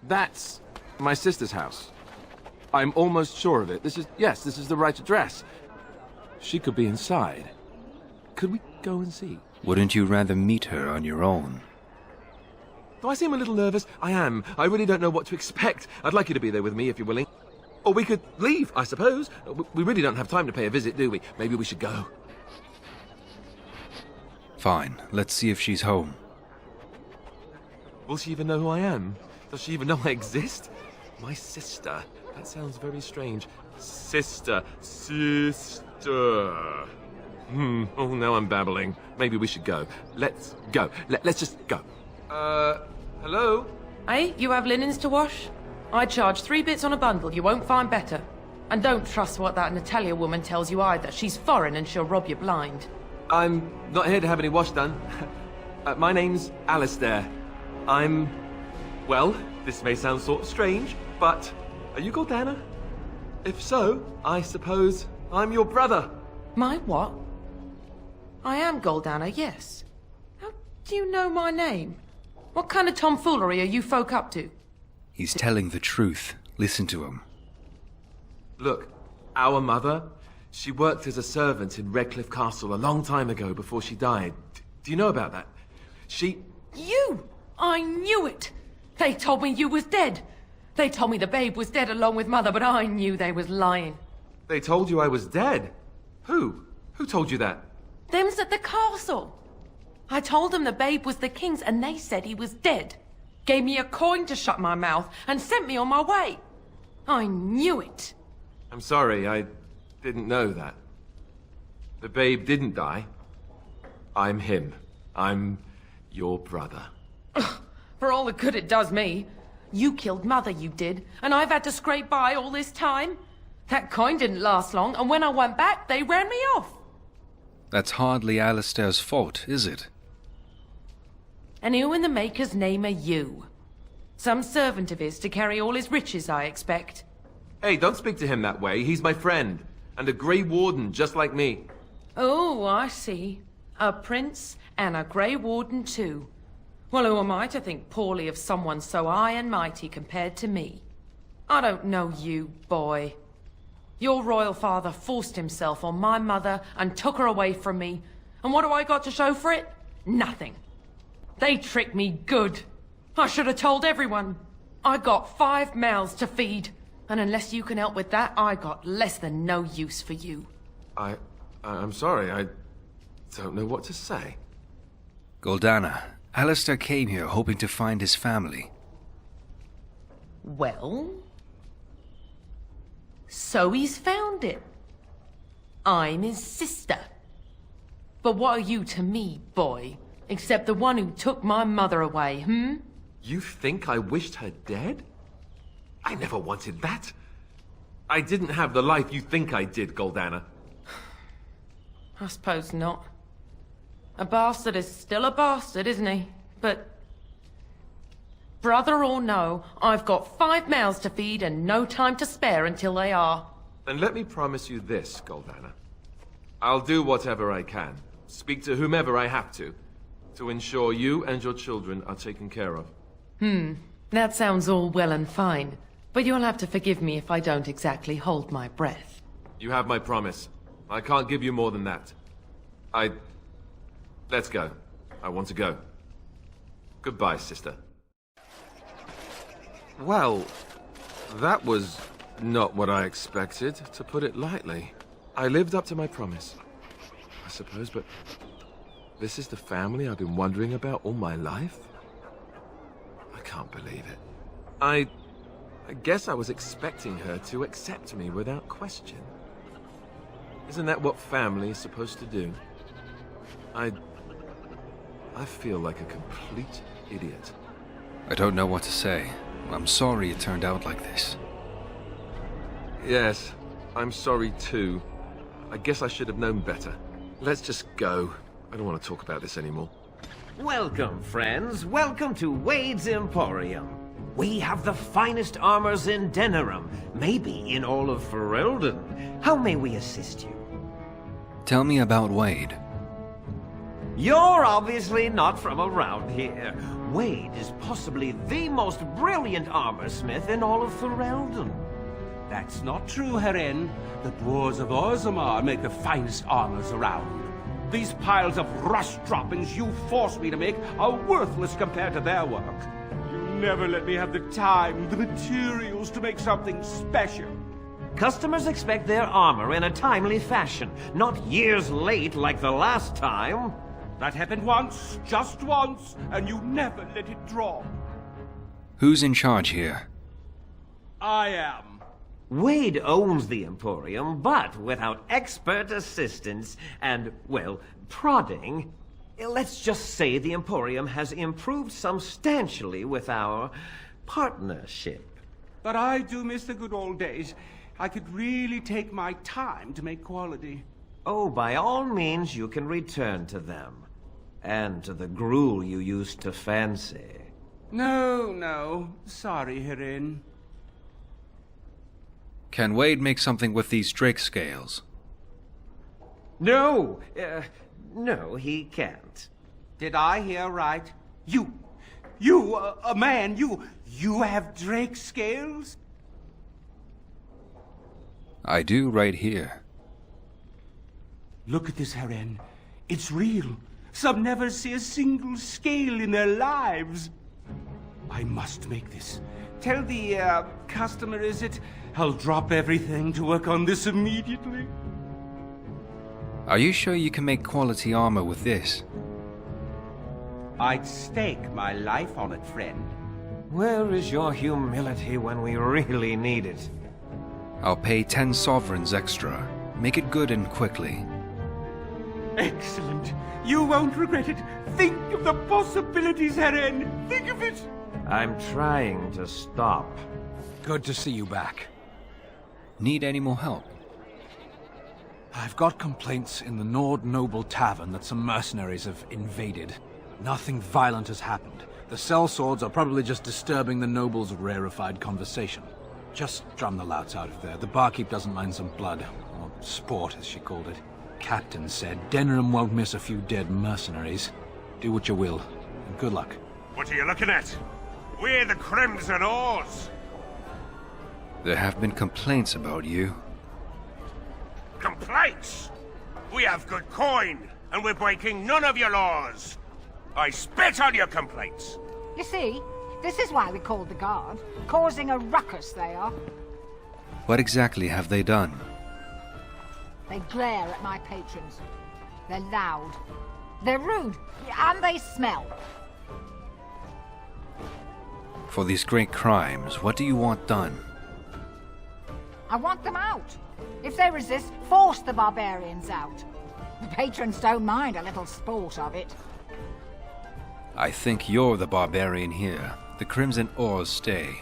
That's my sister's house. I'm almost sure of it. This is the right address. She could be inside. Could we go and see? Wouldn't you rather meet her on your own? Do I seem a little nervous? I am. I really don't know what to expect. I'd like you to be there with me if you're willing. Or we could leave, I suppose. We really don't have time to pay a visit, do we? Maybe we should go. Fine. Let's see if she's home. Will she even know who I am? Does she even know I exist? My sister. That sounds very strange. Sister. Oh, now I'm babbling. Maybe we should go. Let's go. Let's just go. Hello? Hey, you have linens to wash? I charge 3 bits on a bundle. You won't find better. And don't trust what that Natalia woman tells you either. She's foreign and she'll rob you blind. I'm not here to have any wash done. My name's Alistair. Well, this may sound sort of strange, but are you Goldanna? If so, I suppose I'm your brother. My what? I am Goldanna, yes. How do you know my name? What kind of tomfoolery are you folk up to? He's telling the truth. Listen to him. Look, our mother, she worked as a servant in Redcliffe Castle a long time ago before she died. Do you know about that? You! I knew it! They told me you was dead. They told me the babe was dead along with mother, but I knew they was lying. They told you I was dead? Who? Who told you that? Them's at the castle. I told them the babe was the king's and they said he was dead. Gave me a coin to shut my mouth and sent me on my way. I knew it. I'm sorry, I didn't know that. The babe didn't die. I'm him. I'm your brother. For all the good it does me. You killed mother, you did, and I've had to scrape by all this time. That coin didn't last long, and when I went back, they ran me off. That's hardly Alistair's fault, is it? And who in the maker's name are you? Some servant of his to carry all his riches, I expect. Hey, don't speak to him that way. He's my friend, and a Grey Warden just like me. Oh, I see. A prince and a Grey Warden too. Well, who am I to think poorly of someone so high and mighty compared to me? I don't know you, boy. Your royal father forced himself on my mother and took her away from me. And what do I got to show for it? Nothing. They tricked me good. I should have told everyone. I got 5 mouths to feed. And unless you can help with that, I got less than no use for you. I'm sorry, I don't know what to say. Goldanna, Alistair came here hoping to find his family. Well? So he's found it. I'm his sister. But what are you to me, boy? Except the one who took my mother away, You think I wished her dead? I never wanted that. I didn't have the life you think I did, Goldanna. I suppose not. A bastard is still a bastard, isn't he? But... brother or no, I've got 5 mouths to feed and no time to spare until they are. Then let me promise you this, Goldanna. I'll do whatever I can, speak to whomever I have to ensure you and your children are taken care of. That sounds all well and fine, but you'll have to forgive me if I don't exactly hold my breath. You have my promise. I can't give you more than that. Let's go. I want to go. Goodbye, sister. Well, that was not what I expected, to put it lightly. I lived up to my promise, I suppose, but this is the family I've been wondering about all my life? I can't believe it. I guess I was expecting her to accept me without question. Isn't that what family is supposed to do? I feel like a complete idiot. I don't know what to say. I'm sorry it turned out like this. Yes, I'm sorry too. I guess I should have known better. Let's just go. I don't want to talk about this anymore. Welcome, friends. Welcome to Wade's Emporium. We have the finest armors in Denerim, maybe in all of Ferelden. How may we assist you? Tell me about Wade. You're obviously not from around here. Wade is possibly the most brilliant armorsmith in all of Ferelden. That's not true, Heren. The dwarves of Orzammar make the finest armors around. These piles of rust droppings you force me to make are worthless compared to their work. You never let me have the time, the materials to make something special. Customers expect their armor in a timely fashion, not years late like the last time. That happened once, just once, and you never let it drop. Who's in charge here? I am. Wade owns the Emporium, but without expert assistance and, well, prodding, let's just say the Emporium has improved substantially with our partnership. But I do miss the good old days. I could really take my time to make quality. Oh, by all means, you can return to them. And to the gruel you used to fancy. No. Sorry, Heren. Can Wade make something with these Drake scales? No, he can't. Did I hear right? You, a man, you have Drake scales? I do right here. Look at this, Heren. It's real. Some never see a single scale in their lives. I must make this. Tell the, customer, is it? I'll drop everything to work on this immediately. Are you sure you can make quality armor with this? I'd stake my life on it, friend. Where is your humility when we really need it? I'll pay 10 sovereigns extra. Make it good and quickly. Excellent. You won't regret it. Think of the possibilities, Heren. Think of it. I'm trying to stop. Good to see you back. Need any more help? I've got complaints in the Nord Noble Tavern that some mercenaries have invaded. Nothing violent has happened. The sellswords are probably just disturbing the nobles' rarefied conversation. Just drum the louts out of there. The barkeep doesn't mind some blood. Or sport, as she called it. Captain said Denerim won't miss a few dead mercenaries. Do what you will, and good luck. What are you looking at? We're the Crimson Oars! There have been complaints about you. Complaints? We have good coin, and we're breaking none of your laws. I spit on your complaints. You see, this is why we called the guard. Causing a ruckus, they are. What exactly have they done? They glare at my patrons. They're loud. They're rude. And they smell. For these great crimes, what do you want done? I want them out. If they resist, force the barbarians out. The patrons don't mind a little sport of it. I think you're the barbarian here. The Crimson Oars stay.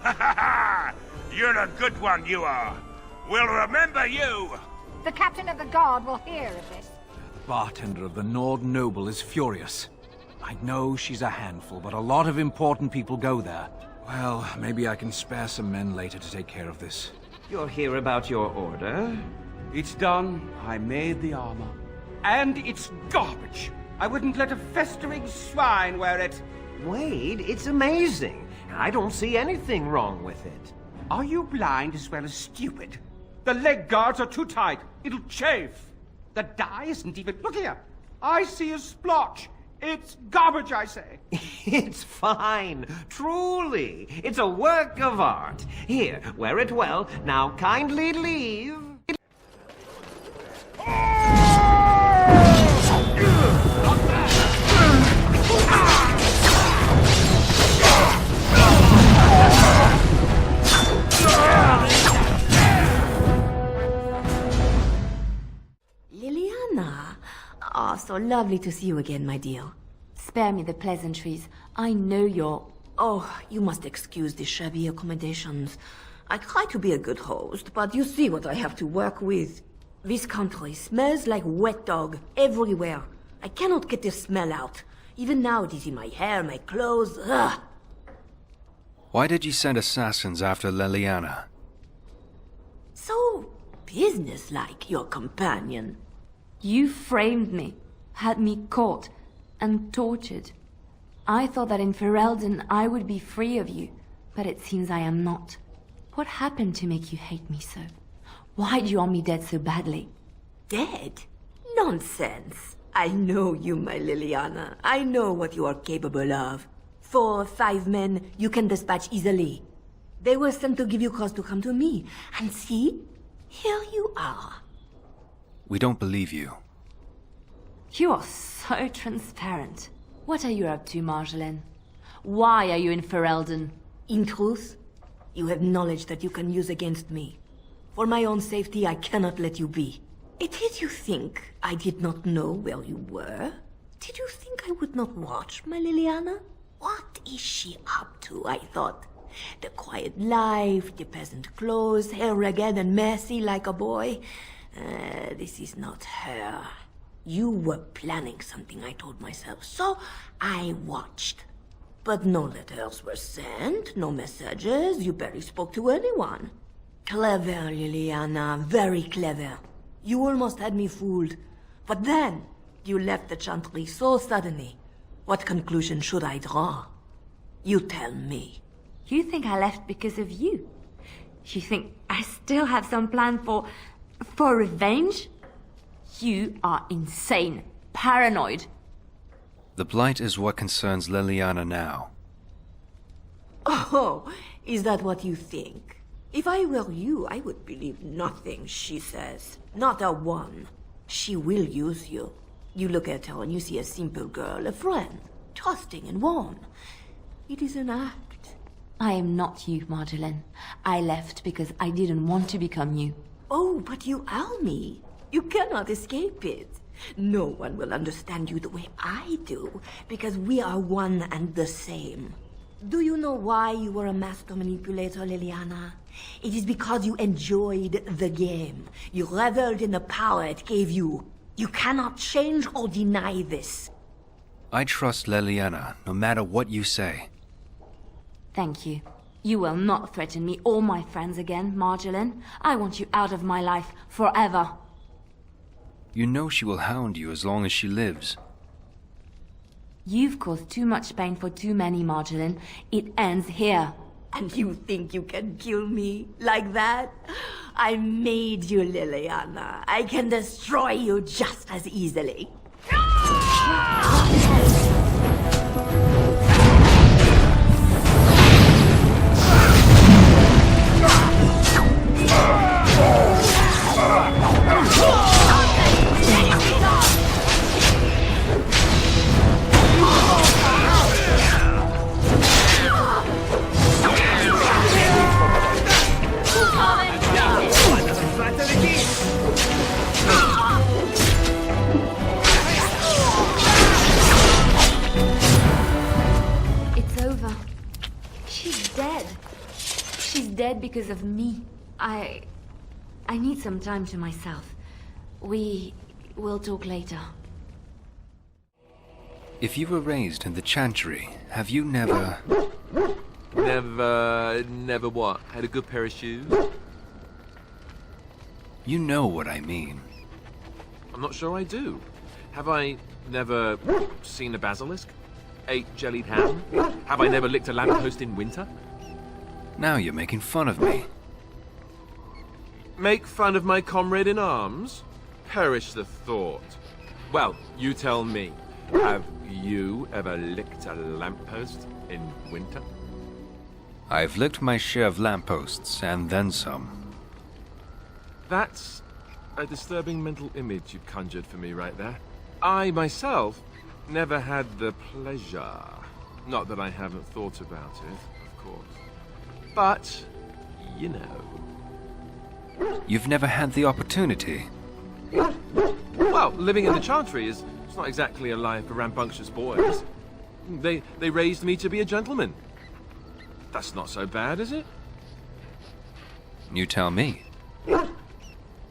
Ha ha ha! You're a good one, you are. We'll remember you! The captain of the guard will hear of this. The bartender of the Nord Noble is furious. I know she's a handful, but a lot of important people go there. Well, maybe I can spare some men later to take care of this. You're here about your order? It's done. I made the armor. And it's garbage. I wouldn't let a festering swine wear it. Wade, it's amazing. I don't see anything wrong with it. Are you blind as well as stupid? The leg guards are too tight. It'll chafe. The dye isn't even... Look here. I see a splotch. It's garbage, I say. It's fine. Truly. It's a work of art. Here, wear it well. Now kindly leave. Leliana. Ah, so lovely to see you again, my dear. Spare me the pleasantries. I know you're... Oh, you must excuse the shabby accommodations. I try to be a good host, but you see what I have to work with. This country smells like wet dog everywhere. I cannot get the smell out. Even now it is in my hair, my clothes. Ugh. Why did you send assassins after Leliana? So businesslike, your companion. You framed me, had me caught, and tortured. I thought that in Ferelden I would be free of you, but it seems I am not. What happened to make you hate me so? Why do you want me dead so badly? Dead? Nonsense. I know you, my Leliana. I know what you are capable of. 4 or 5 men you can dispatch easily. They were sent to give you cause to come to me. And see, here you are. We don't believe you. You are so transparent. What are you up to, Marjolaine? Why are you in Ferelden? In truth, you have knowledge that you can use against me. For my own safety, I cannot let you be. Did you think I did not know where you were? Did you think I would not watch, my Leliana? What is she up to, I thought? The quiet life, the peasant clothes, hair ragged and messy like a boy. This is not her. You were planning something, I told myself, so I watched. But no letters were sent, no messages, you barely spoke to anyone. Clever, Leliana, very clever. You almost had me fooled. But then, you left the Chantry so suddenly. What conclusion should I draw? You tell me. You think I left because of you? You think I still have some plan for revenge? You are insane, paranoid. The Blight is what concerns Leliana now. Oh, is that what you think? If I were you, I would believe nothing she says. Not a one. She will use you. You look at her and you see a simple girl, a friend, trusting and warm. It is an act. I am not you, Marjolaine. I left because I didn't want to become you. Oh, but you are me. You cannot escape it. No one will understand you the way I do, because we are one and the same. Do you know why you were a master manipulator, Leliana? It is because you enjoyed the game. You reveled in the power it gave you. You cannot change or deny this. I trust Leliana, no matter what you say. Thank you. You will not threaten me or my friends again, Marjolaine. I want you out of my life forever. You know she will hound you as long as she lives. You've caused too much pain for too many, Marjolaine. It ends here. And you think you can kill me like that? I made you, Leliana. I can destroy you just as easily. Dead because of me. I need some time to myself. We will talk later. If you were raised in the Chantry, have you never... Never what? Had a good pair of shoes? You know what I mean. I'm not sure I do. Have I never seen a basilisk? Ate jellied ham? Have I never licked a lamppost in winter? Now you're making fun of me. Make fun of my comrade in arms? Perish the thought. Well, you tell me. Have you ever licked a lamppost in winter? I've licked my share of lampposts, and then some. That's a disturbing mental image you've conjured for me right there. I, myself, never had the pleasure. Not that I haven't thought about it, of course. But, you know. You've never had the opportunity. Well, living in the Chantry is not exactly a life for rambunctious boys. They raised me to be a gentleman. That's not so bad, is it? You tell me.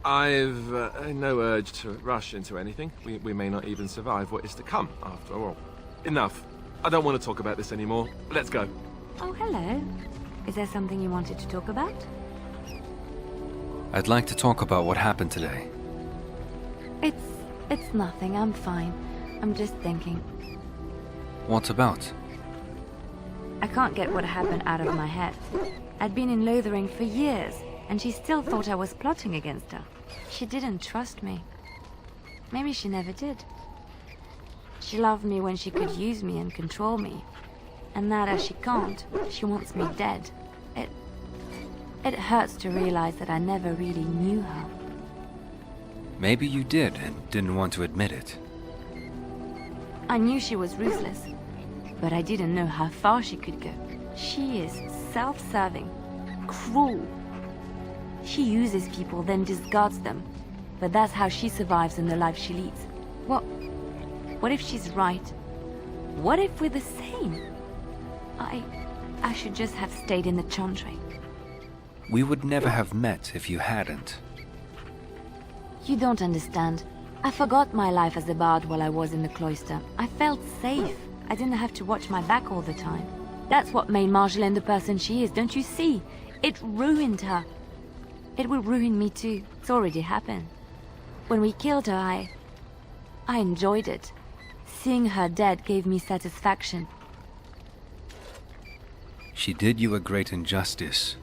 I've no urge to rush into anything. We may not even survive what is to come, after all. Enough. I don't want to talk about this anymore. Let's go. Oh, hello. Is there something you wanted to talk about? I'd like to talk about what happened today. It's nothing. I'm fine. I'm just thinking. What about? I can't get what happened out of my head. I'd been in Lothering for years, and she still thought I was plotting against her. She didn't trust me. Maybe she never did. She loved me when she could use me and control me. And now that she can't, she wants me dead. It hurts to realize that I never really knew her. Maybe you did and didn't want to admit it. I knew she was ruthless, but I didn't know how far she could go. She is self-serving, cruel. She uses people, then discards them. But that's how she survives in the life she leads. What if she's right? What if we're the same? I should just have stayed in the Chantry. We would never have met if you hadn't. You don't understand. I forgot my life as a bard while I was in the cloister. I felt safe. I didn't have to watch my back all the time. That's what made Marjolaine the person she is, don't you see? It ruined her. It will ruin me too. It's already happened. When we killed her, I enjoyed it. Seeing her dead gave me satisfaction. She did you a great injustice.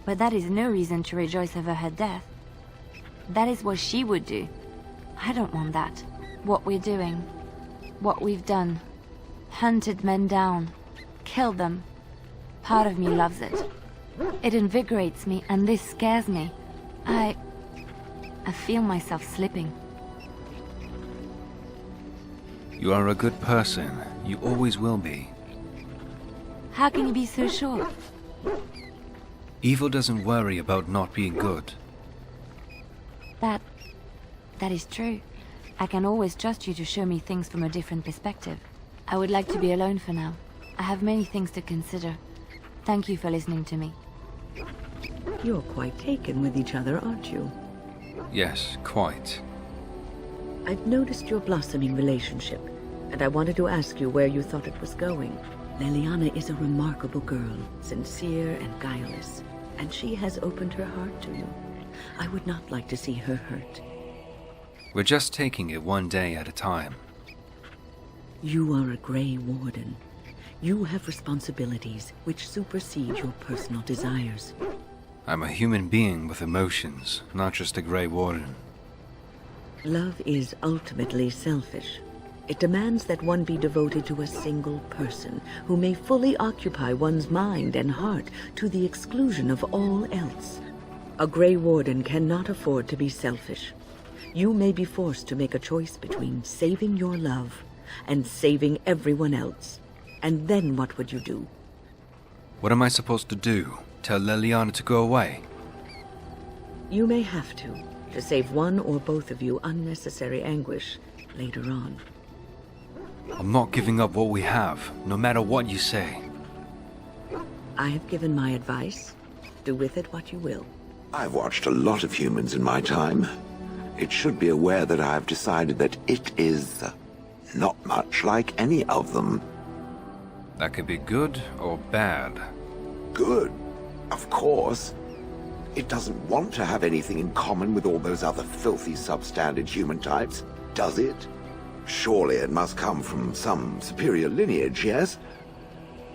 But that is no reason to rejoice over her death. That is what she would do. I don't want that. What we're doing, what we've done, hunted men down, killed them. Part of me loves it. It invigorates me, and this scares me. I feel myself slipping. You are a good person. You always will be. How can you be so sure? Evil doesn't worry about not being good. That is true. I can always trust you to show me things from a different perspective. I would like to be alone for now. I have many things to consider. Thank you for listening to me. You're quite taken with each other, aren't you? Yes, quite. I've noticed your blossoming relationship, and I wanted to ask you where you thought it was going. Leliana is a remarkable girl, sincere and guileless, and she has opened her heart to you. I would not like to see her hurt. We're just taking it one day at a time. You are a Grey Warden. You have responsibilities which supersede your personal desires. I'm a human being with emotions, not just a Grey Warden. Love is ultimately selfish. It demands that one be devoted to a single person who may fully occupy one's mind and heart to the exclusion of all else. A Grey Warden cannot afford to be selfish. You may be forced to make a choice between saving your love and saving everyone else. And then what would you do? What am I supposed to do? Tell Leliana to go away? You may have to save one or both of you unnecessary anguish later on. I'm not giving up what we have, no matter what you say. I have given my advice. Do with it what you will. I've watched a lot of humans in my time. It should be aware that I've decided that it is not much like any of them. That could be good or bad. Good, of course. It doesn't want to have anything in common with all those other filthy substandard human types, does it? Surely it must come from some superior lineage, yes?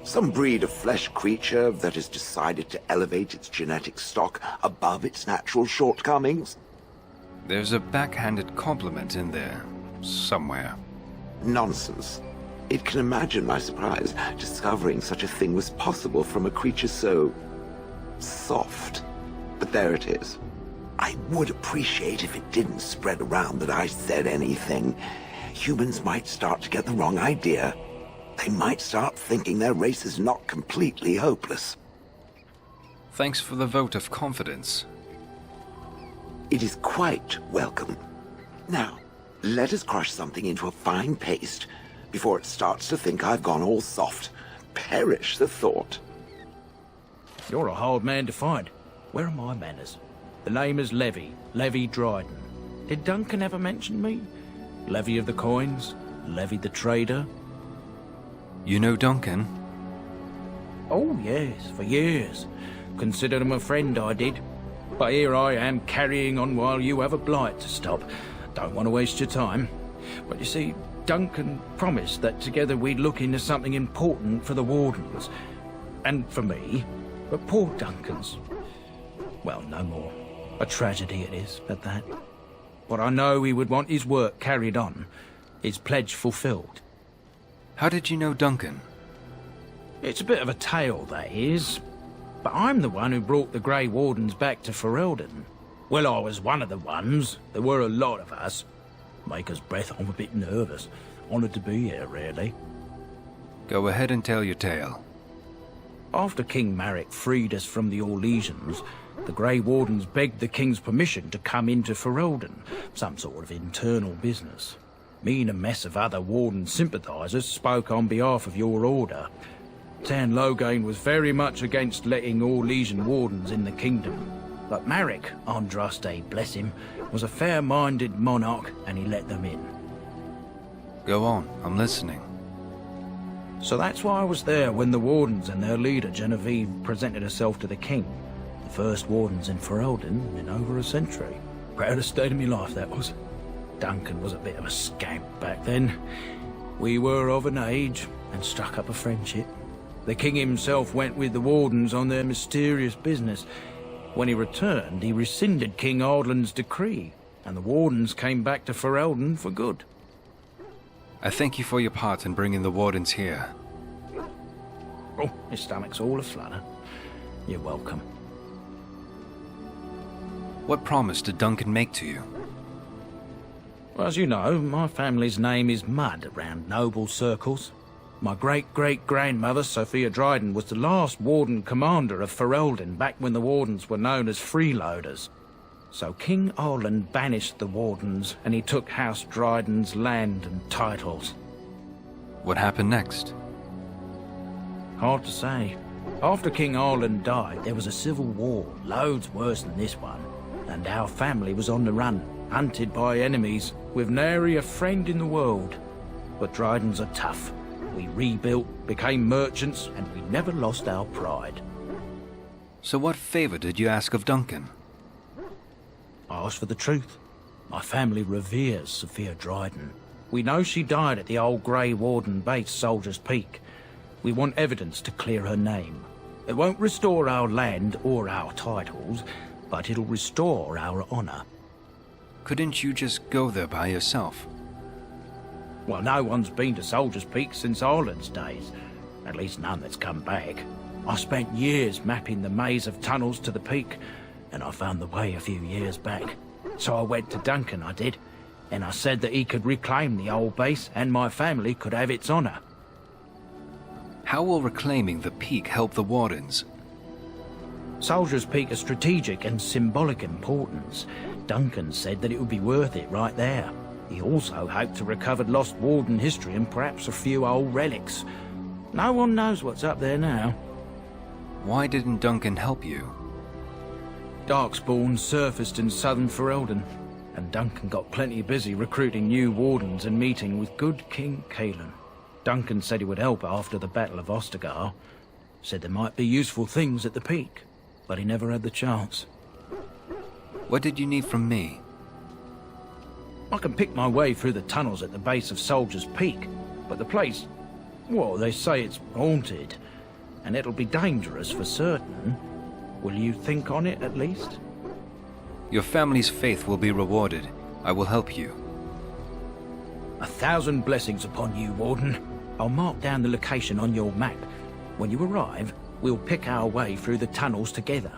Some breed of flesh creature that has decided to elevate its genetic stock above its natural shortcomings? There's a backhanded compliment in there, somewhere. Nonsense. It can imagine my surprise discovering such a thing was possible from a creature so soft. But there it is. I would appreciate if it didn't spread around that I said anything. Humans might start to get the wrong idea. They might start thinking their race is not completely hopeless. Thanks for the vote of confidence. It is quite welcome. Now, let us crush something into a fine paste before it starts to think I've gone all soft. Perish the thought. You're a hard man to find. Where are my manners? The name is Levi Dryden. Did Duncan ever mention me? Levy of the coins? Levy the trader? You know Duncan? Oh, yes, for years. Considered him a friend, I did. But here I am carrying on while you have a blight to stop. Don't want to waste your time. But you see, Duncan promised that together we'd look into something important for the Wardens. And for me. But poor Duncan's... well, no more. A tragedy it is, at that. But I know he would want his work carried on. His pledge fulfilled. How did you know Duncan? It's a bit of a tale, that is. But I'm the one who brought the Grey Wardens back to Ferelden. Well, I was one of the ones. There were a lot of us. Maker's breath, I'm a bit nervous. Honoured to be here, really. Go ahead and tell your tale. After King Marek freed us from the Orlesians, the Grey Wardens begged the King's permission to come into Ferelden, some sort of internal business. Me and a mess of other Warden sympathisers spoke on behalf of your order. Tan Loghain was very much against letting Orlesian Wardens in the kingdom. But Marek, Andraste, bless him, was a fair-minded monarch, and he let them in. Go on, I'm listening. So that's why I was there when the Wardens and their leader, Genevieve, presented herself to the King. The first Wardens in Ferelden in over a century. Proudest day of my life, that was. Duncan was a bit of a scamp back then. We were of an age, and struck up a friendship. The King himself went with the Wardens on their mysterious business. When he returned, he rescinded King Ardland's decree, and the Wardens came back to Ferelden for good. I thank you for your part in bringing the Wardens here. Oh, his stomach's all aflutter. You're welcome. What promise did Duncan make to you? Well, as you know, my family's name is Mud around noble circles. My great-great-grandmother, Sophia Dryden, was the last Warden commander of Ferelden back when the Wardens were known as freeloaders. So King Arland banished the Wardens, and he took House Dryden's land and titles. What happened next? Hard to say. After King Arland died, there was a civil war, loads worse than this one, and our family was on the run, hunted by enemies, with nary a friend in the world. But Drydens are tough. We rebuilt, became merchants, and we never lost our pride. So what favor did you ask of Duncan? I asked for the truth. My family reveres Sophia Dryden. We know she died at the old Grey Warden base, Soldier's Peak. We want evidence to clear her name. It won't restore our land or our titles, but it'll restore our honor. Couldn't you just go there by yourself? Well, no one's been to Soldier's Peak since Arland's days. At least none that's come back. I spent years mapping the maze of tunnels to the peak, and I found the way a few years back. So I went to Duncan, I did, and I said that he could reclaim the old base and my family could have its honor. How will reclaiming the peak help the Wardens? Soldier's Peak is strategic and symbolic importance. Duncan said that it would be worth it right there. He also hoped to recover lost Warden history and perhaps a few old relics. No one knows what's up there now. Why didn't Duncan help you? Darkspawn surfaced in southern Ferelden, and Duncan got plenty busy recruiting new Wardens and meeting with good King Cailan. Duncan said he would help after the Battle of Ostagar. Said there might be useful things at the peak, but he never had the chance. What did you need from me? I can pick my way through the tunnels at the base of Soldier's Peak, but the place, well, they say it's haunted, and it'll be dangerous for certain. Will you think on it at least? Your family's faith will be rewarded. I will help you. 1,000 blessings upon you, Warden. I'll mark down the location on your map. When you arrive, we'll pick our way through the tunnels together.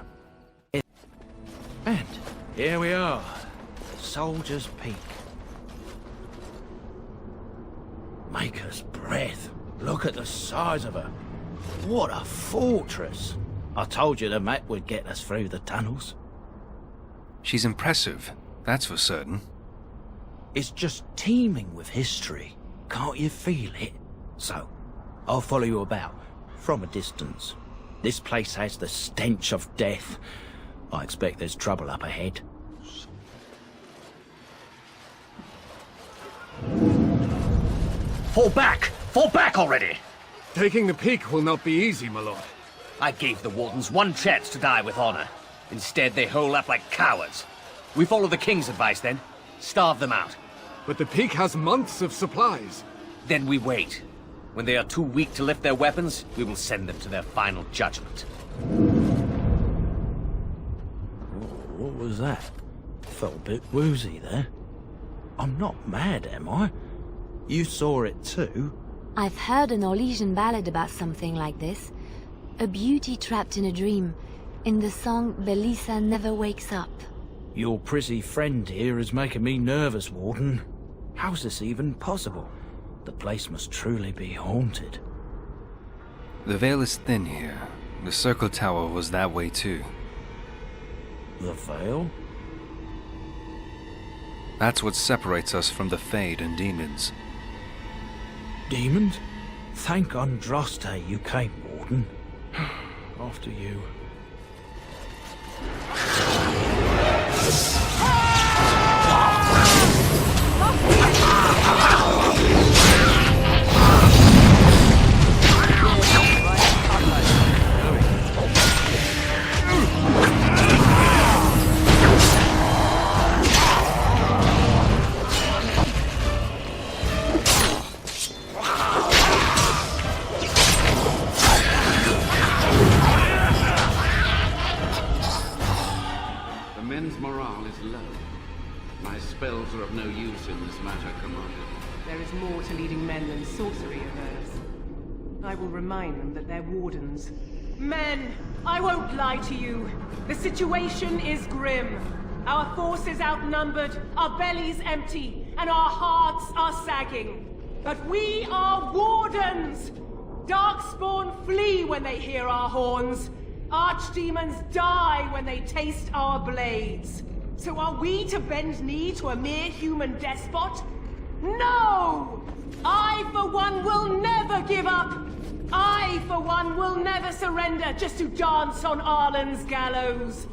And here we are, Soldier's Peak. Maker's breath. Look at the size of her. What a fortress. I told you the map would get us through the tunnels. She's impressive, that's for certain. It's just teeming with history. Can't you feel it? So, I'll follow you about, from a distance. This place has the stench of death. I expect there's trouble up ahead. Fall back! Fall back already! Taking the peak will not be easy, my lord. I gave the Wardens one chance to die with honor. Instead, they hole up like cowards. We follow the King's advice, then. Starve them out. But the peak has months of supplies. Then we wait. When they are too weak to lift their weapons, we will send them to their final judgment. What was that? Felt a bit woozy there. I'm not mad, am I? You saw it too? I've heard a Norwegian ballad about something like this. A beauty trapped in a dream. In the song, Belisa never wakes up. Your prissy friend here is making me nervous, Warden. How's this even possible? The place must truly be haunted. The veil is thin here. The Circle Tower was that way too. The veil? That's what separates us from the Fade and demons. Demons? Thank Andraste you came, Warden. After you. Spells are of no use in this matter, Commander. There is more to leading men than sorcery, Avernus. I will remind them that they're wardens. Men, I won't lie to you. The situation is grim. Our forces outnumbered, our bellies empty, and our hearts are sagging. But we are wardens! Darkspawn flee when they hear our horns. Archdemons die when they taste our blades. So are we to bend knee to a mere human despot? No! I, for one, will never give up! I, for one, will never surrender just to dance on Arlen's gallows.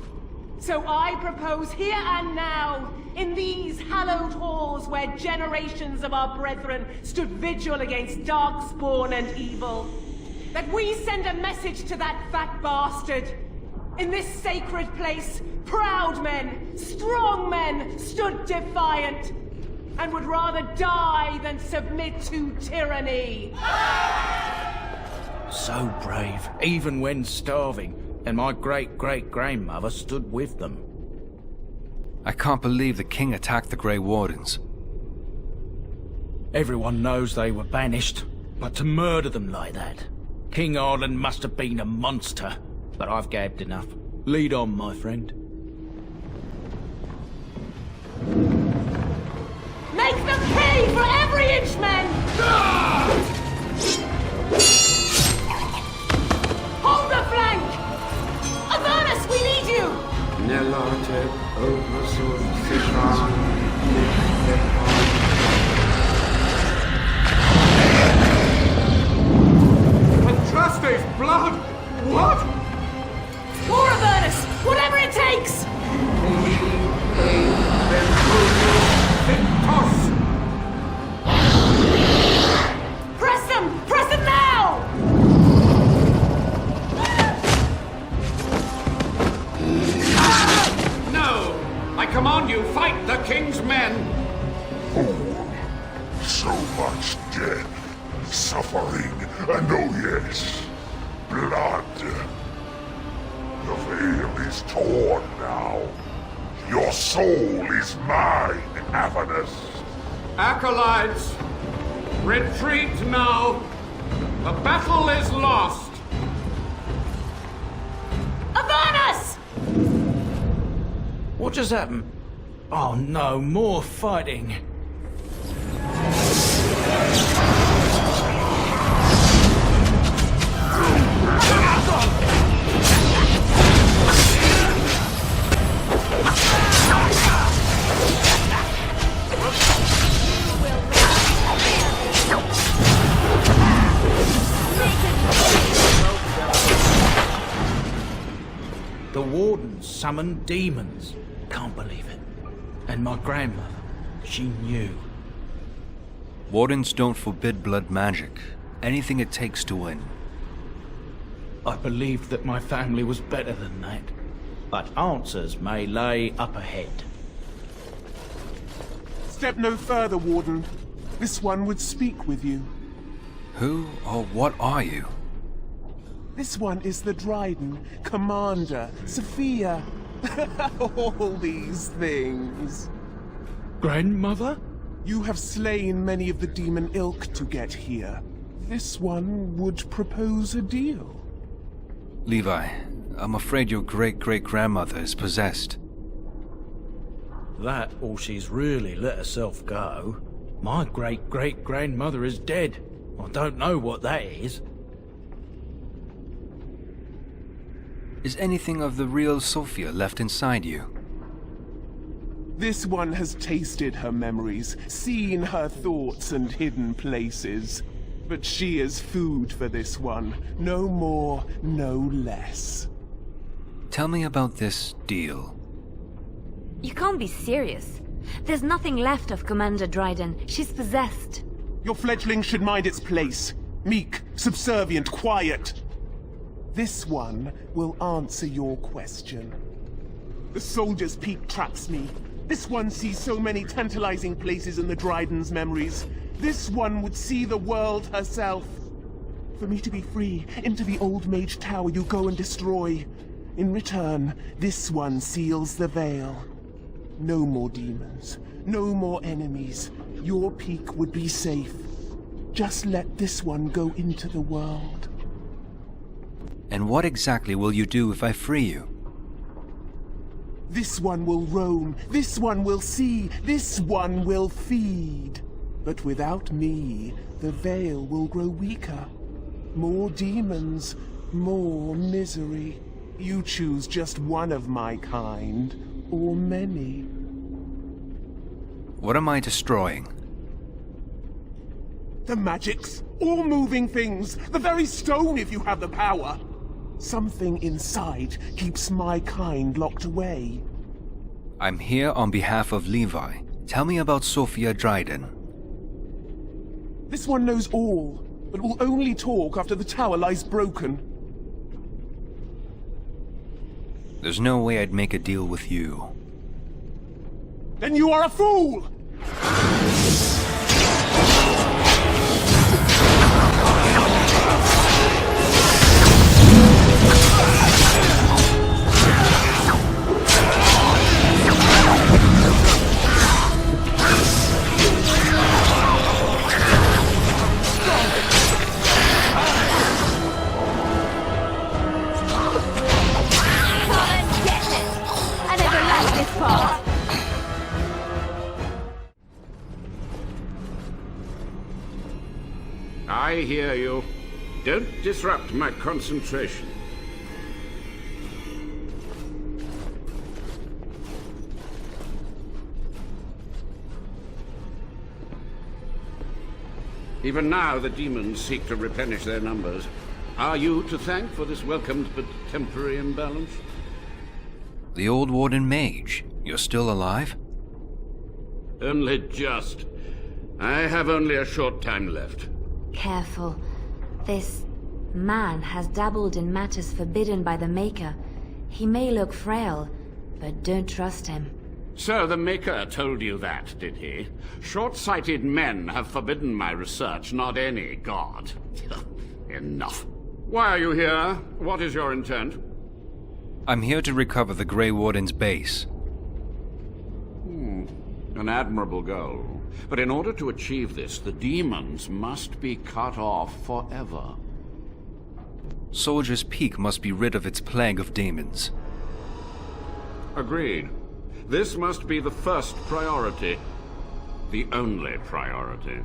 So I propose here and now, in these hallowed halls where generations of our brethren stood vigil against darkspawn and evil, that we send a message to that fat bastard. In this sacred place, proud men, strong men stood defiant, and would rather die than submit to tyranny. So brave, even when starving, and my great-great-grandmother stood with them. I can't believe the King attacked the Grey Wardens. Everyone knows they were banished, but to murder them like that... King Arlen must have been a monster. But I've gabbed enough. Lead on, my friend. Make them pay for every inch, men! Hold the flank! Avernus, we need you! Andraste's blood! What? More Avernus! Whatever it takes! Press them! Press them now! No! I command you, fight the King's men! Oh, so much death, suffering, and oh yes, blood. The veil is torn now. Your soul is mine, Avernus. Acolytes, retreat now. The battle is lost. Avernus! What just happened? Oh no, more fighting. The Wardens summoned demons. Can't believe it. And my grandmother, she knew. Wardens don't forbid blood magic. Anything it takes to win. I believed that my family was better than that. But answers may lay up ahead. Step no further, Warden. This one would speak with you. Who or what are you? This one is the Dryden, Commander, Sophia. All these things. Grandmother? You have slain many of the demon ilk to get here. This one would propose a deal. Levi, I'm afraid your great-great-grandmother is possessed. That, or she's really let herself go. My great-great-grandmother is dead. I don't know what that is. Is anything of the real Sophia left inside you? This one has tasted her memories, seen her thoughts and hidden places. But she is food for this one. No more, no less. Tell me about this deal. You can't be serious. There's nothing left of Commander Dryden. She's possessed. Your fledgling should mind its place. Meek, subservient, quiet. This one will answer your question. The Soldier's Peak traps me. This one sees so many tantalizing places in the Dryden's memories. This one would see the world herself. For me to be free, into the Old Mage Tower you go and destroy. In return, this one seals the veil. No more demons, no more enemies. Your peak would be safe. Just let this one go into the world. And what exactly will you do if I free you? This one will roam, this one will see, this one will feed. But without me, the veil will grow weaker. More demons, more misery. You choose just one of my kind, or many. What am I destroying? The magics, all moving things, the very stone if you have the power. Something inside keeps my kind locked away. I'm here on behalf of Levi. Tell me about Sophia Dryden. This one knows all, but will only talk after the tower lies broken. There's no way I'd make a deal with you. Then you are a fool! I hear you. Don't disrupt my concentration. Even now, the demons seek to replenish their numbers. Are you to thank for this welcomed but temporary imbalance? The old Warden Mage. You're still alive? Only just. I have only a short time left. Careful. This man has dabbled in matters forbidden by the Maker. He may look frail, but don't trust him. So the Maker told you that, did he? Short-sighted men have forbidden my research, not any god. Enough. Why are you here? What is your intent? I'm here to recover the Grey Warden's base. An admirable goal. But in order to achieve this, the demons must be cut off forever. Soldier's Peak must be rid of its plague of demons. Agreed. This must be the first priority. The only priority.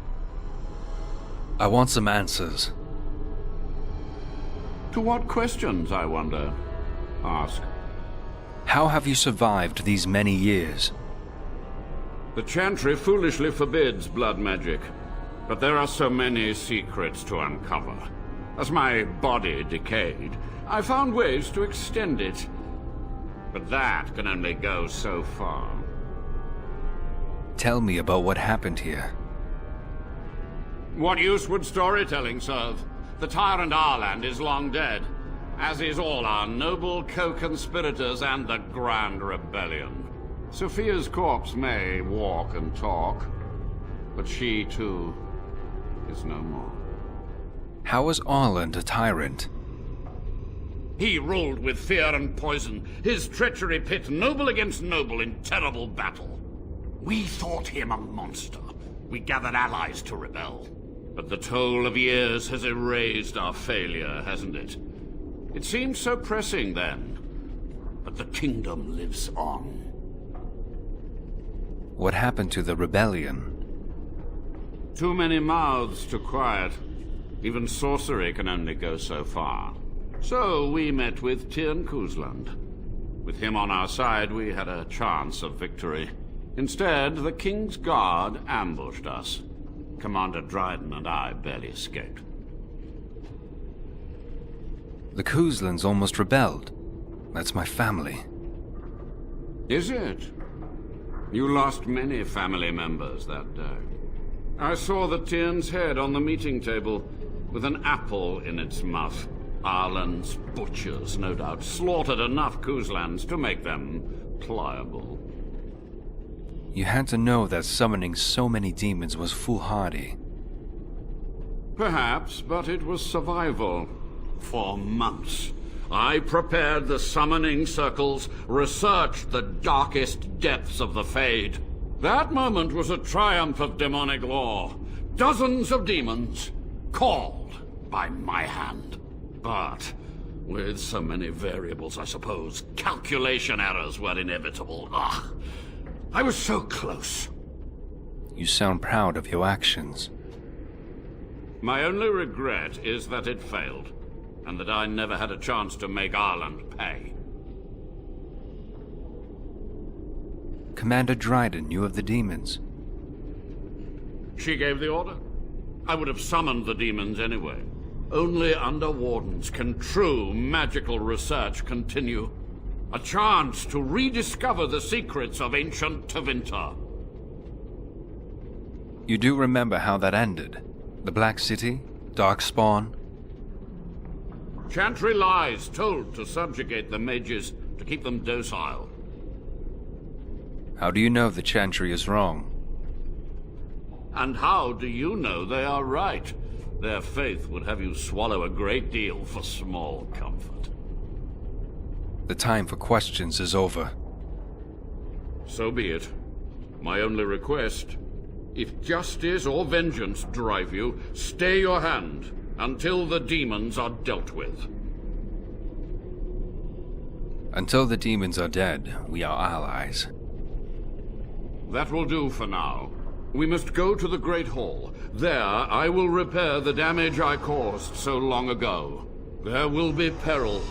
I want some answers. To what questions, I wonder? Ask. How have you survived these many years? The Chantry foolishly forbids blood magic, but there are so many secrets to uncover. As my body decayed, I found ways to extend it. But that can only go so far. Tell me about what happened here. What use would storytelling serve? The tyrant Arland is long dead, as is all our noble co-conspirators and the Grand Rebellion. Sophia's corpse may walk and talk, but she, too, is no more. How was Arland a tyrant? He ruled with fear and poison, his treachery pit noble against noble in terrible battle. We thought him a monster. We gathered allies to rebel. But the toll of years has erased our failure, hasn't it? It seemed so pressing then, but the kingdom lives on. What happened to the rebellion? Too many mouths to quiet. Even sorcery can only go so far. So we met with Tirn Kuzland. With him on our side, we had a chance of victory. Instead, the King's Guard ambushed us. Commander Dryden and I barely escaped. The Kuzlands almost rebelled. That's my family. Is it? You lost many family members that day. I saw the Tyrn's head on the meeting table, with an apple in its mouth. Arland's butchers, no doubt, slaughtered enough Kuzlands to make them pliable. You had to know that summoning so many demons was foolhardy. Perhaps, but it was survival. For months, I prepared the summoning circles, researched the darkest depths of the Fade. That moment was a triumph of demonic law. Dozens of demons, called by my hand. But with so many variables, I suppose, calculation errors were inevitable. I was so close. You sound proud of your actions. My only regret is that it failed, and that I never had a chance to make Arland pay. Commander Dryden knew of the demons. She gave the order. I would have summoned the demons anyway. Only under Wardens can true magical research continue. A chance to rediscover the secrets of ancient Tevinter. You do remember how that ended? The Black City? Darkspawn? Chantry lies told to subjugate the mages, to keep them docile. How do you know the Chantry is wrong? And how do you know they are right? Their faith would have you swallow a great deal for small comfort. The time for questions is over. So be it. My only request, if justice or vengeance drive you, stay your hand until the demons are dealt with. Until the demons are dead, we are allies. That will do for now. We must go to the Great Hall. There, I will repair the damage I caused so long ago. There will be peril.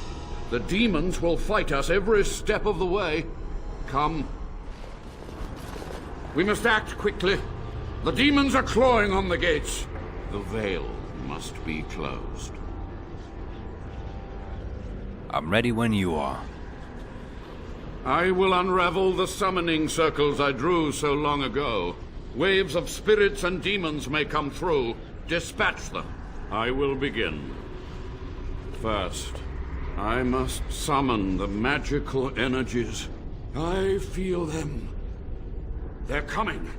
The demons will fight us every step of the way. Come. We must act quickly. The demons are clawing on the gates. The veil must be closed. I'm ready when you are. I will unravel the summoning circles I drew so long ago. Waves of spirits and demons may come through. Dispatch them. I will begin. First, I must summon the magical energies. I feel them. They're coming.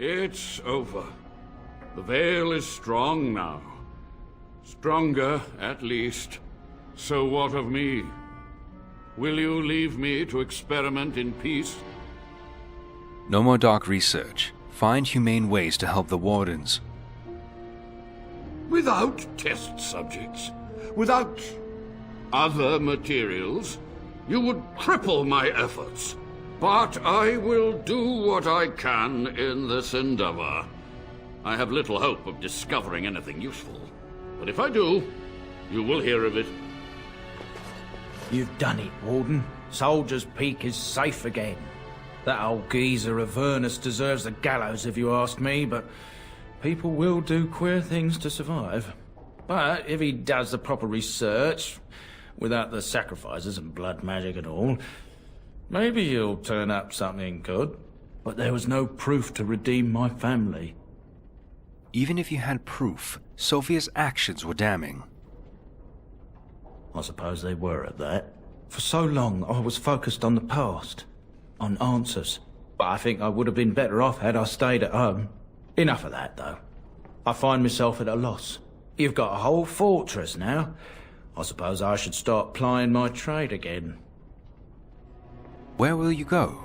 It's over. The veil is strong now. Stronger, at least. So what of me? Will you leave me to experiment in peace? No more dark research. Find humane ways to help the Wardens. Without test subjects, without other materials, you would cripple my efforts. But I will do what I can in this endeavor. I have little hope of discovering anything useful. But if I do, you will hear of it. You've done it, Warden. Soldier's Peak is safe again. That old geezer of Avernus deserves the gallows if you ask me, but people will do queer things to survive. But if he does the proper research, without the sacrifices and blood magic and all, maybe he'll turn up something good. But there was no proof to redeem my family. Even if you had proof, Sophia's actions were damning. I suppose they were at that. For so long, I was focused on the past, on answers. But I think I would have been better off had I stayed at home. Enough of that, though. I find myself at a loss. You've got a whole fortress now. I suppose I should start plying my trade again. Where will you go?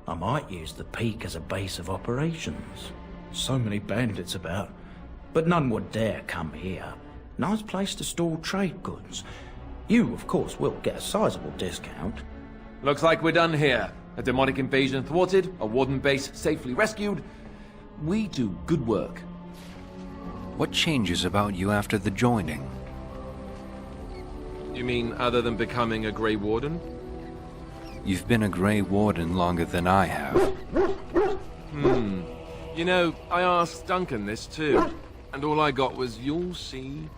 I might use the Peak as a base of operations. So many bandits about, but none would dare come here. Nice place to store trade goods. You, of course, will get a sizable discount. Looks like we're done here. A demonic invasion thwarted, a Warden base safely rescued. We do good work. What changes about you after the joining? You mean other than becoming a Grey Warden? You've been a Grey Warden longer than I have. You know, I asked Duncan this too, and all I got was, "You'll see."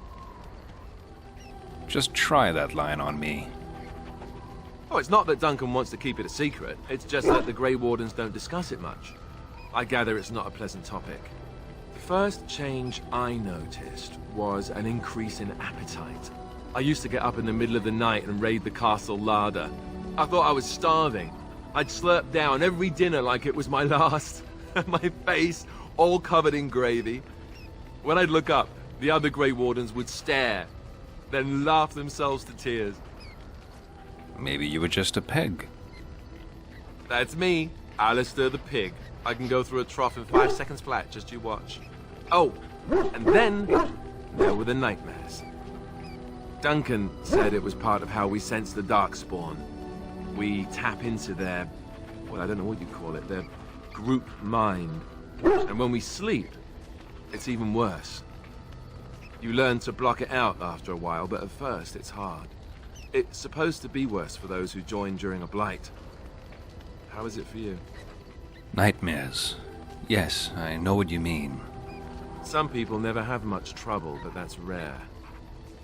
Just try that line on me. Oh, it's not that Duncan wants to keep it a secret. It's just that the Grey Wardens don't discuss it much. I gather it's not a pleasant topic. The first change I noticed was an increase in appetite. I used to get up in the middle of the night and raid the castle larder. I thought I was starving. I'd slurp down every dinner like it was my last. My face all covered in gravy. When I'd look up, the other Grey Wardens would stare, then laugh themselves to tears. Maybe you were just a pig. That's me, Alistair the pig. I can go through a trough in 5 seconds flat, just you watch. Oh, and then there were the nightmares. Duncan said it was part of how we sense the Darkspawn. We tap into their, well, I don't know what you call it, their group mind. And when we sleep, it's even worse. You learn to block it out after a while, but at first it's hard. It's supposed to be worse for those who join during a blight. How is it for you? Nightmares. Yes, I know what you mean. Some people never have much trouble, but that's rare.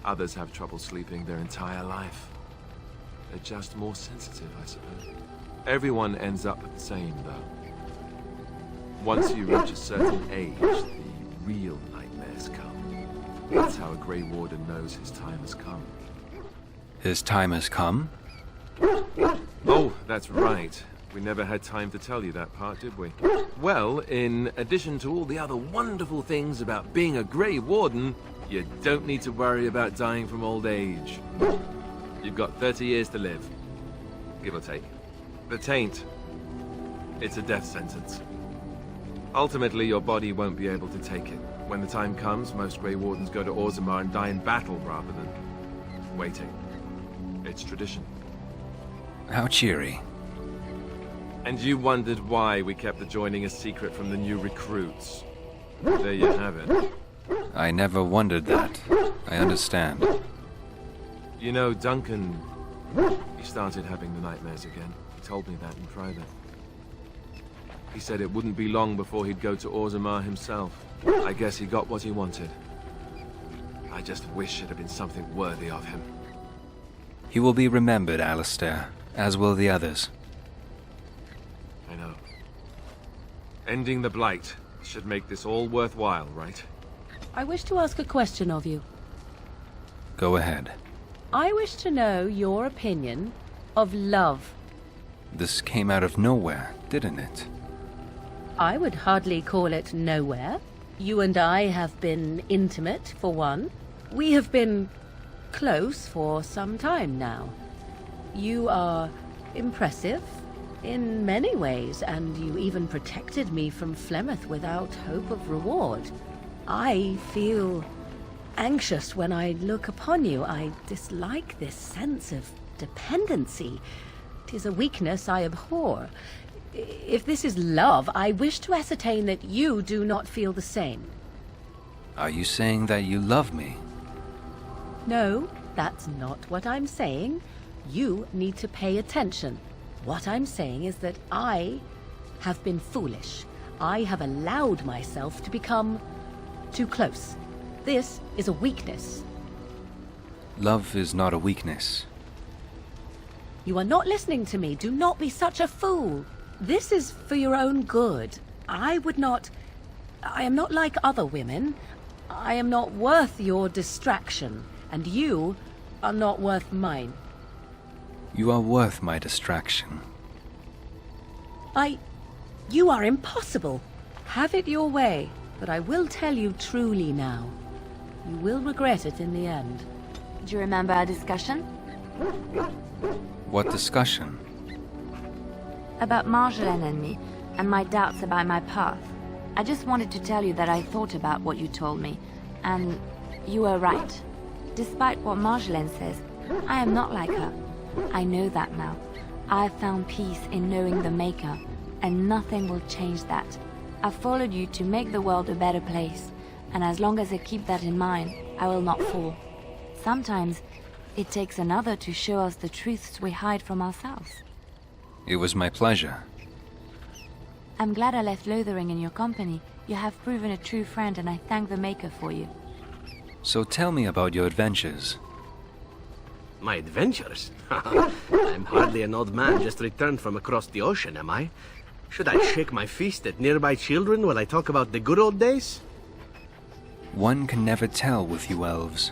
Others have trouble sleeping their entire life. They're just more sensitive, I suppose. Everyone ends up the same, though. Once you reach a certain age, the real nightmares come. That's how a Grey Warden knows his time has come. His time has come? Oh, that's right. We never had time to tell you that part, did we? Well, in addition to all the other wonderful things about being a Grey Warden, you don't need to worry about dying from old age. You've got 30 years to live, give or take. The taint, it's a death sentence. Ultimately, your body won't be able to take it. When the time comes, most Grey Wardens go to Orzammar and die in battle rather than waiting. It's tradition. How cheery. And you wondered why we kept the joining a secret from the new recruits. There you have it. I never wondered that. I understand. You know, Duncan, he started having the nightmares again. He told me that in private. He said it wouldn't be long before he'd go to Orzammar himself. I guess he got what he wanted. I just wish it had been something worthy of him. He will be remembered, Alistair, as will the others. I know. Ending the Blight should make this all worthwhile, right? I wish to ask a question of you. Go ahead. I wish to know your opinion of love. This came out of nowhere, didn't it? I would hardly call it nowhere. You and I have been intimate, for one. We have been close for some time now. You are impressive, In many ways, and you even protected me from Flemeth without hope of reward. I feel anxious when I look upon you. I dislike this sense of dependency. 'Tis a weakness I abhor. If this is love, I wish to ascertain that you do not feel the same. Are you saying that you love me? No, that's not what I'm saying. You need to pay attention. What I'm saying is that I have been foolish. I have allowed myself to become too close. This is a weakness. Love is not a weakness. You are not listening to me. Do not be such a fool. This is for your own good. I am not like other women. I am not worth your distraction, and you are not worth mine. You are worth my distraction. You are impossible. Have it your way, but I will tell you truly now. You will regret it in the end. Do you remember our discussion? What discussion? About Marjolaine and me, and my doubts about my path. I just wanted to tell you that I thought about what you told me, and you were right. Despite what Marjolaine says, I am not like her. I know that now. I have found peace in knowing the Maker, and nothing will change that. I followed you to make the world a better place, and as long as I keep that in mind, I will not fall. Sometimes, it takes another to show us the truths we hide from ourselves. It was my pleasure. I'm glad I left Lothering in your company. You have proven a true friend, and I thank the Maker for you. So tell me about your adventures. My adventures? I'm hardly an old man just returned from across the ocean, am I? Should I shake my fist at nearby children while I talk about the good old days? One can never tell with you elves.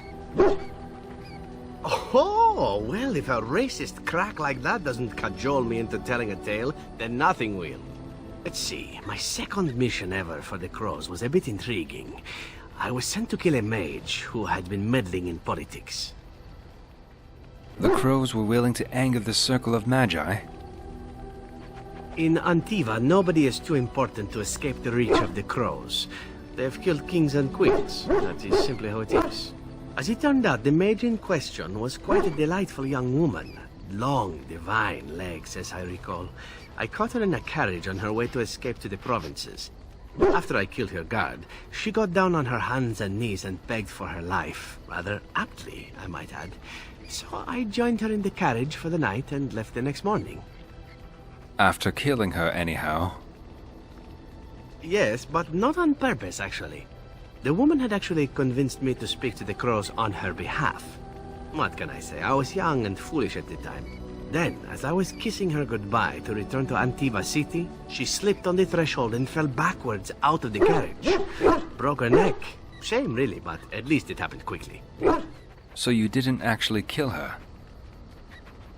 Oh, well, if a racist crack like that doesn't cajole me into telling a tale, then nothing will. Let's see, my second mission ever for the Crows was a bit intriguing. I was sent to kill a mage who had been meddling in politics. The Crows were willing to anger the Circle of Magi? In Antiva, nobody is too important to escape the reach of the Crows. They've killed kings and queens. That is simply how it is. As it turned out, the mage in question was quite a delightful young woman. Long, divine legs, as I recall. I caught her in a carriage on her way to escape to the provinces. After I killed her guard, she got down on her hands and knees and begged for her life. Rather aptly, I might add. So I joined her in the carriage for the night and left the next morning. After killing her, anyhow? Yes, but not on purpose, actually. The woman had actually convinced me to speak to the Crows on her behalf. What can I say? I was young and foolish at the time. Then, as I was kissing her goodbye to return to Antiva City, she slipped on the threshold and fell backwards out of the carriage. Broke her neck. Shame, really, but at least it happened quickly. So you didn't actually kill her?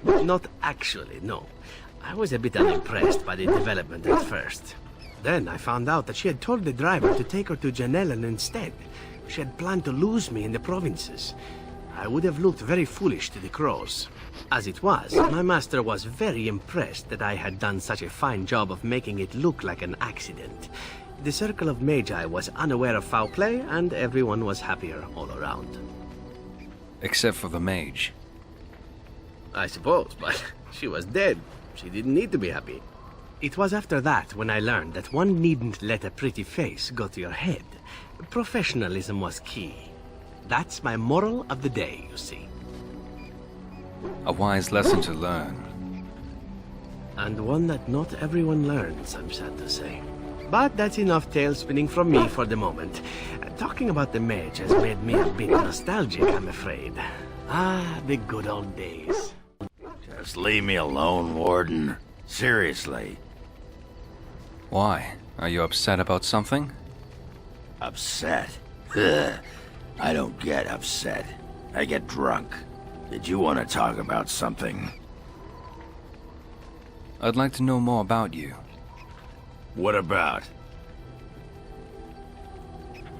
Not actually, no. I was a bit unimpressed by the development at first. Then I found out that she had told the driver to take her to Janellen instead. She had planned to lose me in the provinces. I would have looked very foolish to the Crows. As it was, my master was very impressed that I had done such a fine job of making it look like an accident. The Circle of Magi was unaware of foul play, and everyone was happier all around. Except for the mage. I suppose, but she was dead. She didn't need to be happy. It was after that when I learned that one needn't let a pretty face go to your head. Professionalism was key. That's my moral of the day, you see. A wise lesson to learn. And one that not everyone learns, I'm sad to say. But that's enough tale spinning from me for the moment. Talking about the mage has made me a bit nostalgic, I'm afraid. Ah, the good old days. Just leave me alone, Warden. Seriously. Why? Are you upset about something? Upset? Ugh. I don't get upset. I get drunk. Did you want to talk about something? I'd like to know more about you. What about?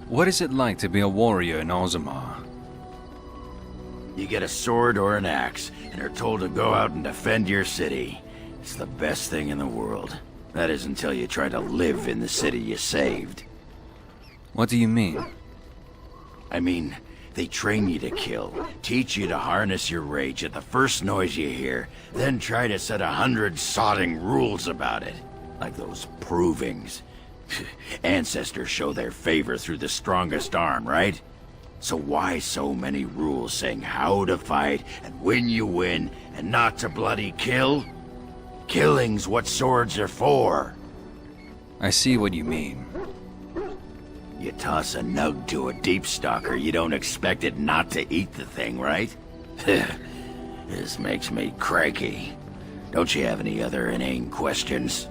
What is it like to be a warrior in Orzammar? You get a sword or an axe, and are told to go out and defend your city. It's the best thing in the world. That is until you try to live in the city you saved. What do you mean? I mean, they train you to kill, teach you to harness your rage at the first noise you hear, then try to set 100 sodding rules about it. Like those provings. Ancestors show their favor through the strongest arm, right? So why so many rules saying how to fight, and when you win, and not to bloody kill? Killing's what swords are for. I see what you mean. You toss a nug to a deep stalker, you don't expect it not to eat the thing, right? This makes me cranky. Don't you have any other inane questions?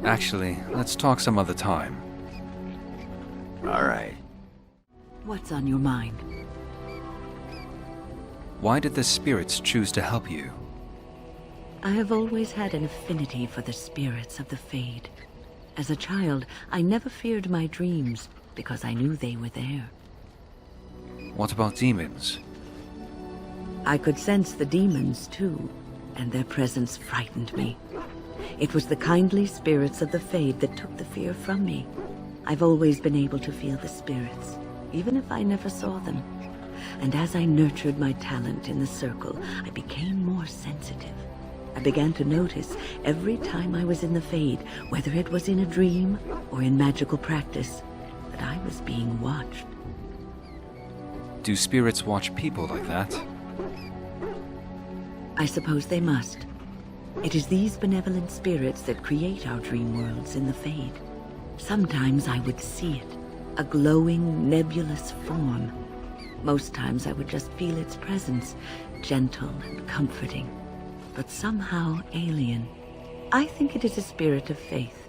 Actually, let's talk some other time. All right. What's on your mind? Why did the spirits choose to help you? I have always had an affinity for the spirits of the Fade. As a child, I never feared my dreams because I knew they were there. What about demons? I could sense the demons, too, and their presence frightened me. It was the kindly spirits of the Fade that took the fear from me. I've always been able to feel the spirits, even if I never saw them. And as I nurtured my talent in the circle, I became more sensitive. I began to notice every time I was in the Fade, whether it was in a dream or in magical practice, that I was being watched. Do spirits watch people like that? I suppose they must. It is these benevolent spirits that create our dream worlds in the Fade. Sometimes I would see it, a glowing, nebulous form. Most times I would just feel its presence, gentle and comforting, but somehow alien. I think it is a spirit of faith.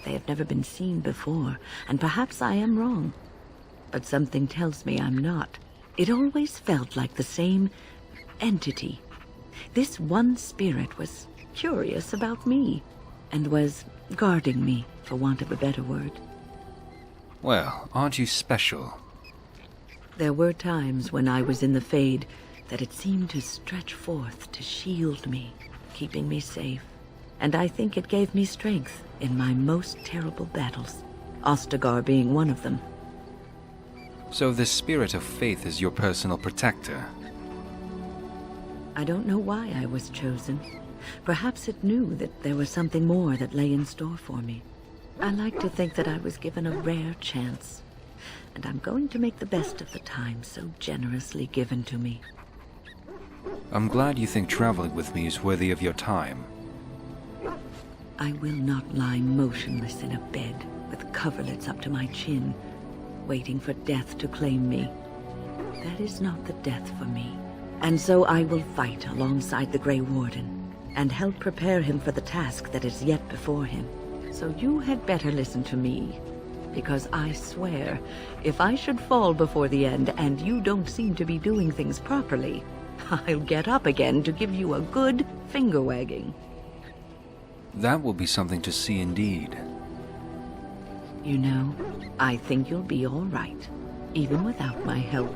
They have never been seen before, and perhaps I am wrong. But something tells me I'm not. It always felt like the same entity. This one spirit was curious about me, and was guarding me, for want of a better word. Well, aren't you special? There were times when I was in the Fade that it seemed to stretch forth to shield me, keeping me safe. And I think it gave me strength in my most terrible battles, Ostagar being one of them. So the spirit of faith is your personal protector? I don't know why I was chosen. Perhaps it knew that there was something more that lay in store for me. I like to think that I was given a rare chance, and I'm going to make the best of the time so generously given to me. I'm glad you think traveling with me is worthy of your time. I will not lie motionless in a bed with coverlets up to my chin, waiting for death to claim me. That is not the death for me. And so I will fight alongside the Grey Warden, and help prepare him for the task that is yet before him. So you had better listen to me, because I swear, if I should fall before the end and you don't seem to be doing things properly, I'll get up again to give you a good finger-wagging. That will be something to see indeed. You know, I think you'll be all right, even without my help.